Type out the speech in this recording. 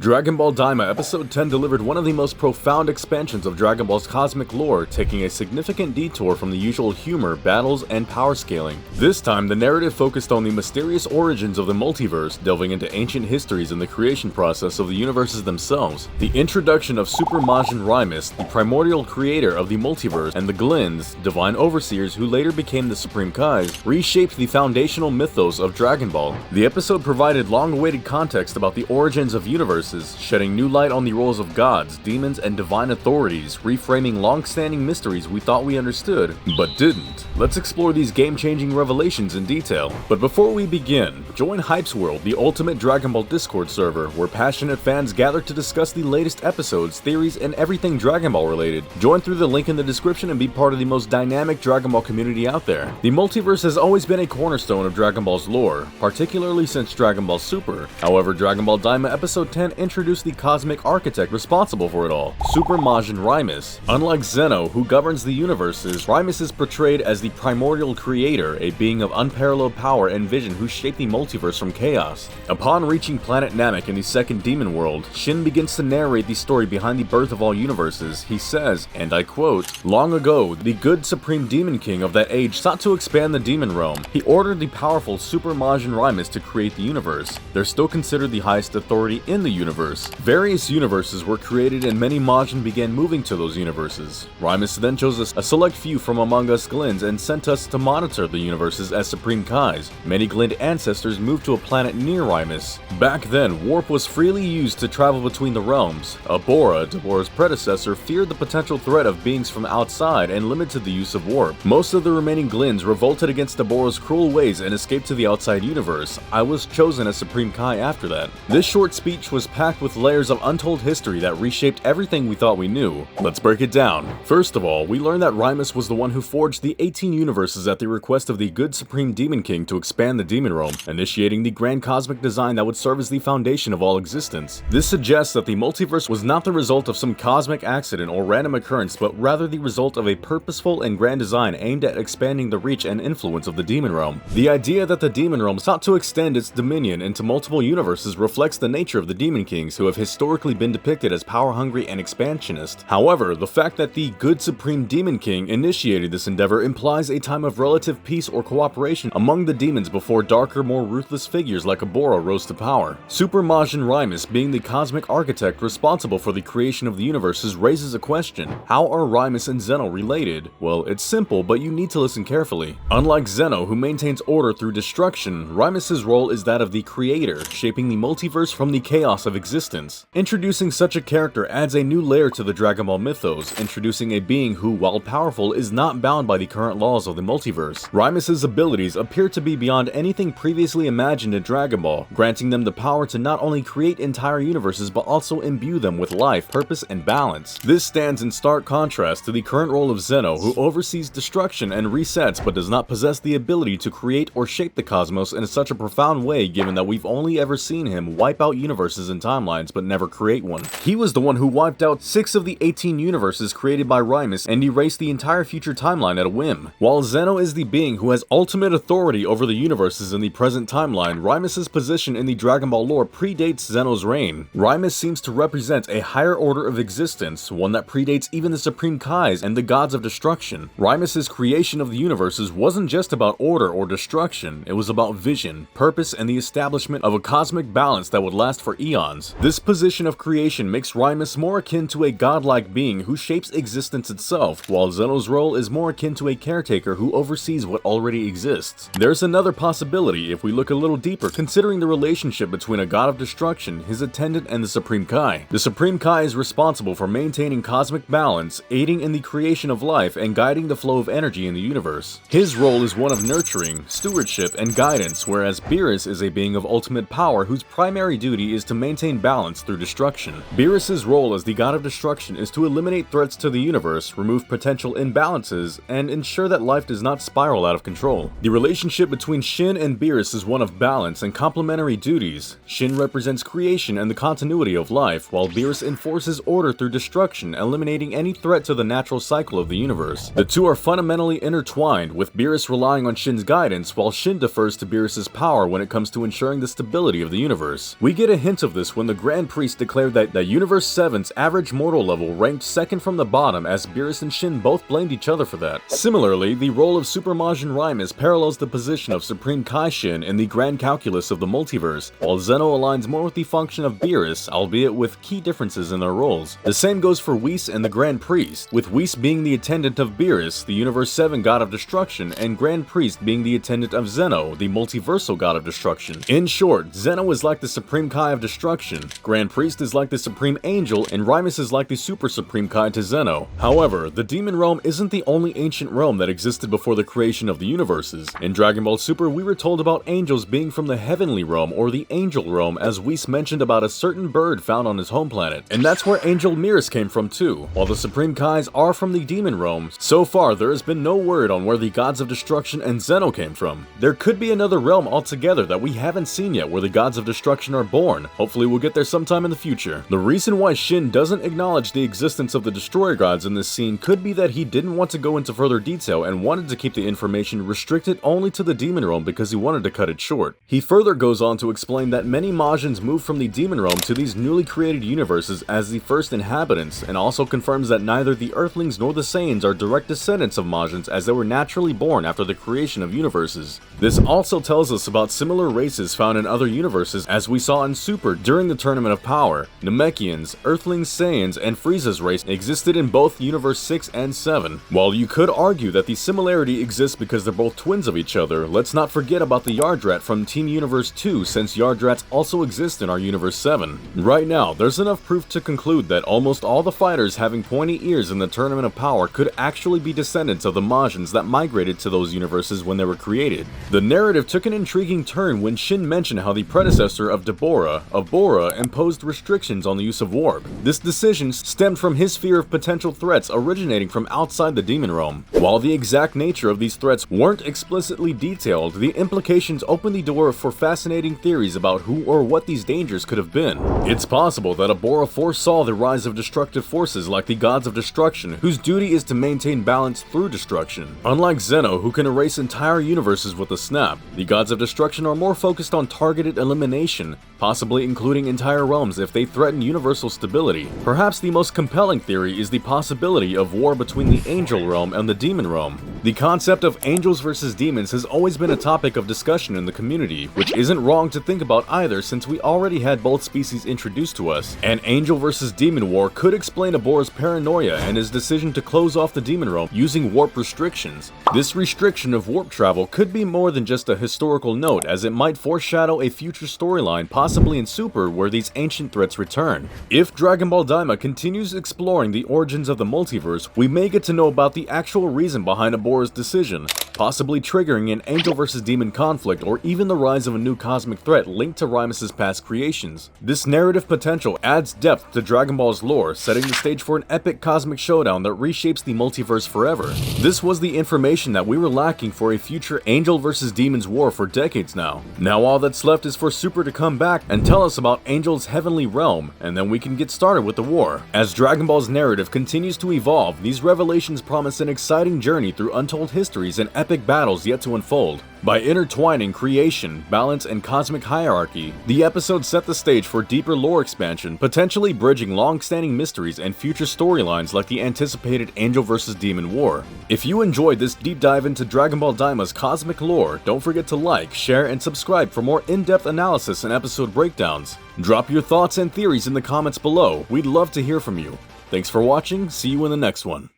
Dragon Ball Daima Episode 10 delivered one of the most profound expansions of Dragon Ball's cosmic lore, taking a significant detour from the usual humor, battles, and power scaling. This time, the narrative focused on the mysterious origins of the multiverse, delving into ancient histories and the creation process of the universes themselves. The introduction of Super Majin Rymus, the primordial creator of the multiverse, and the Glinds, divine overseers who later became the Supreme Kais, reshaped the foundational mythos of Dragon Ball. The episode provided long-awaited context about the origins of universes, shedding new light on the roles of gods, demons, and divine authorities, reframing long-standing mysteries we thought we understood, but didn't. Let's explore these game-changing revelations in detail. But before we begin, join Hype's World, the ultimate Dragon Ball Discord server, where passionate fans gather to discuss the latest episodes, theories, and everything Dragon Ball related. Join through the link in the description and be part of the most dynamic Dragon Ball community out there. The multiverse has always been a cornerstone of Dragon Ball's lore, particularly since Dragon Ball Super. However, Dragon Ball Daima Episode 10 introduced the cosmic architect responsible for it all, Super Majin Rymus. Unlike Zeno, who governs the universes, Rymus is portrayed as the primordial creator, a being of unparalleled power and vision who shaped the multiverse from chaos. Upon reaching planet Namek in the second demon world, Shin begins to narrate the story behind the birth of all universes. He says, and I quote, "Long ago, the good supreme demon king of that age sought to expand the demon realm. He ordered the powerful Super Majin Rymus to create the universe. They're still considered the highest authority in the universe. Various universes were created and many Majin began moving to those universes. Rymus then chose a select few from among us Glinds and sent us to monitor the universes as Supreme Kais. Many Glind ancestors moved to a planet near Rymus. Back then, warp was freely used to travel between the realms. Abora, Deborah's predecessor, feared the potential threat of beings from outside and limited the use of warp. Most of the remaining Glinds revolted against Deborah's cruel ways and escaped to the outside universe. I was chosen as Supreme Kai after that." This short speech was packed with layers of untold history that reshaped everything we thought we knew. Let's break it down. First of all, we learned that Rymus was the one who forged the 18 universes at the request of the good Supreme Demon King to expand the demon realm, initiating the grand cosmic design that would serve as the foundation of all existence. This suggests that the multiverse was not the result of some cosmic accident or random occurrence, but rather the result of a purposeful and grand design aimed at expanding the reach and influence of the demon realm. The idea that the demon realm sought to extend its dominion into multiple universes reflects the nature of the demon kings, who have historically been depicted as power-hungry and expansionist. However, the fact that the good Supreme Demon King initiated this endeavor implies a time of relative peace or cooperation among the demons before darker, more ruthless figures like Abora rose to power. Super Majin Rymus, being the cosmic architect responsible for the creation of the universes, raises a question. How are Rymus and Zeno related? Well, it's simple, but you need to listen carefully. Unlike Zeno, who maintains order through destruction, Rymus's role is that of the creator, shaping the multiverse from the chaos of existence. Introducing such a character adds a new layer to the Dragon Ball mythos, introducing a being who, while powerful, is not bound by the current laws of the multiverse. Rymus's abilities appear to be beyond anything previously imagined in Dragon Ball, granting them the power to not only create entire universes but also imbue them with life, purpose, and balance. This stands in stark contrast to the current role of Zeno, who oversees destruction and resets but does not possess the ability to create or shape the cosmos in such a profound way, given that we've only ever seen him wipe out universes and timelines but never create one. He was the one who wiped out 6 of the 18 universes created by Rymus and erased the entire future timeline at a whim. While Zeno is the being who has ultimate authority over the universes in the present timeline, Rymus's position in the Dragon Ball lore predates Zeno's reign. Rymus seems to represent a higher order of existence, one that predates even the Supreme Kais and the gods of destruction. Rymus's creation of the universes wasn't just about order or destruction, it was about vision, purpose, and the establishment of a cosmic balance that would last for eons. This position of creation makes Rymus more akin to a godlike being who shapes existence itself, while Zeno's role is more akin to a caretaker who oversees what already exists. There's another possibility if we look a little deeper, considering the relationship between a god of destruction, his attendant, and the Supreme Kai. The Supreme Kai is responsible for maintaining cosmic balance, aiding in the creation of life, and guiding the flow of energy in the universe. His role is one of nurturing, stewardship, and guidance, whereas Beerus is a being of ultimate power whose primary duty is to maintain balance through destruction. Beerus's role as the god of destruction is to eliminate threats to the universe, remove potential imbalances, and ensure that life does not spiral out of control. The relationship between Shin and Beerus is one of balance and complementary duties. Shin represents creation and the continuity of life, while Beerus enforces order through destruction, eliminating any threat to the natural cycle of the universe. The two are fundamentally intertwined, with Beerus relying on Shin's guidance, while Shin defers to Beerus's power when it comes to ensuring the stability of the universe. We get a hint of this moments when the Grand Priest declared that the Universe 7's average mortal level ranked second from the bottom, as Beerus and Shin both blamed each other for that. Similarly, the role of Super Majin Rymus parallels the position of Supreme Kai Shin in the grand calculus of the multiverse, while Zeno aligns more with the function of Beerus, albeit with key differences in their roles. The same goes for Whis and the Grand Priest, with Whis being the attendant of Beerus, the Universe 7 god of destruction, and Grand Priest being the attendant of Zeno, the multiversal god of destruction. In short, Zeno is like the Supreme Kai of destruction, Grand Priest is like the Supreme Angel, and Rymus is like the Super Supreme Kai to Zeno. However, the Demon Realm isn't the only ancient realm that existed before the creation of the universes. In Dragon Ball Super, we were told about angels being from the Heavenly Realm or the Angel Realm, as Whis mentioned about a certain bird found on his home planet. And that's where Angel Mirrors came from too. While the Supreme Kais are from the Demon Realm, so far there has been no word on where the Gods of Destruction and Zeno came from. There could be another realm altogether that we haven't seen yet where the Gods of Destruction are born. Hopefully we'll get there sometime in the future. The reason why Shin doesn't acknowledge the existence of the Destroyer Gods in this scene could be that he didn't want to go into further detail and wanted to keep the information restricted only to the Demon Realm because he wanted to cut it short. He further goes on to explain that many Majins moved from the Demon Realm to these newly created universes as the first inhabitants, and also confirms that neither the Earthlings nor the Saiyans are direct descendants of Majins, as they were naturally born after the creation of universes. This also tells us about similar races found in other universes, as we saw in Super during the Tournament of Power. Namekians, Earthlings, Saiyans, and Frieza's race existed in both Universe 6 and 7. While you could argue that the similarity exists because they're both twins of each other, let's not forget about the Yardrat from Team Universe 2, since Yardrats also exist in our Universe 7. Right now, there's enough proof to conclude that almost all the fighters having pointy ears in the Tournament of Power could actually be descendants of the Majins that migrated to those universes when they were created. The narrative took an intriguing turn when Shin mentioned how the predecessor of Deborah, Bora, imposed restrictions on the use of warp. This decision stemmed from his fear of potential threats originating from outside the Demon Realm. While the exact nature of these threats weren't explicitly detailed, the implications opened the door for fascinating theories about who or what these dangers could have been. It's possible that Bora foresaw the rise of destructive forces like the Gods of Destruction, whose duty is to maintain balance through destruction. Unlike Zeno, who can erase entire universes with a snap, the Gods of Destruction are more focused on targeted elimination, possibly including entire realms if they threaten universal stability. Perhaps the most compelling theory is the possibility of war between the Angel Realm and the Demon Realm. The concept of angels versus demons has always been a topic of discussion in the community, which isn't wrong to think about either, since we already had both species introduced to us. An angel versus demon war could explain Abora's paranoia and his decision to close off the Demon Realm using warp restrictions. This restriction of warp travel could be more than just a historical note, as it might foreshadow a future storyline, possibly in Super, where these ancient threats return. If Dragon Ball Daima continues exploring the origins of the multiverse, we may get to know about the actual reason behind Abora's decision, possibly triggering an angel versus demon conflict, or even the rise of a new cosmic threat linked to Rymus's past creations. This narrative potential adds depth to Dragon Ball's lore, setting the stage for an epic cosmic showdown that reshapes the multiverse forever. This was the information that we were lacking for a future angel versus demons war for decades now. Now all that's left is for Super to come back and tell us about Angel's heavenly realm, and then we can get started with the war. As Dragon Ball's narrative continues to evolve, these revelations promise an exciting journey through untold histories and epic battles yet to unfold. By intertwining creation, balance, and cosmic hierarchy, the episode set the stage for deeper lore expansion, potentially bridging long-standing mysteries and future storylines like the anticipated Angel vs. Demon War. If you enjoyed this deep dive into Dragon Ball Daima's cosmic lore, don't forget to like, share, and subscribe for more in-depth analysis and episode breakdowns. Drop your thoughts and theories in the comments below. We'd love to hear from you. Thanks for watching, see you in the next one.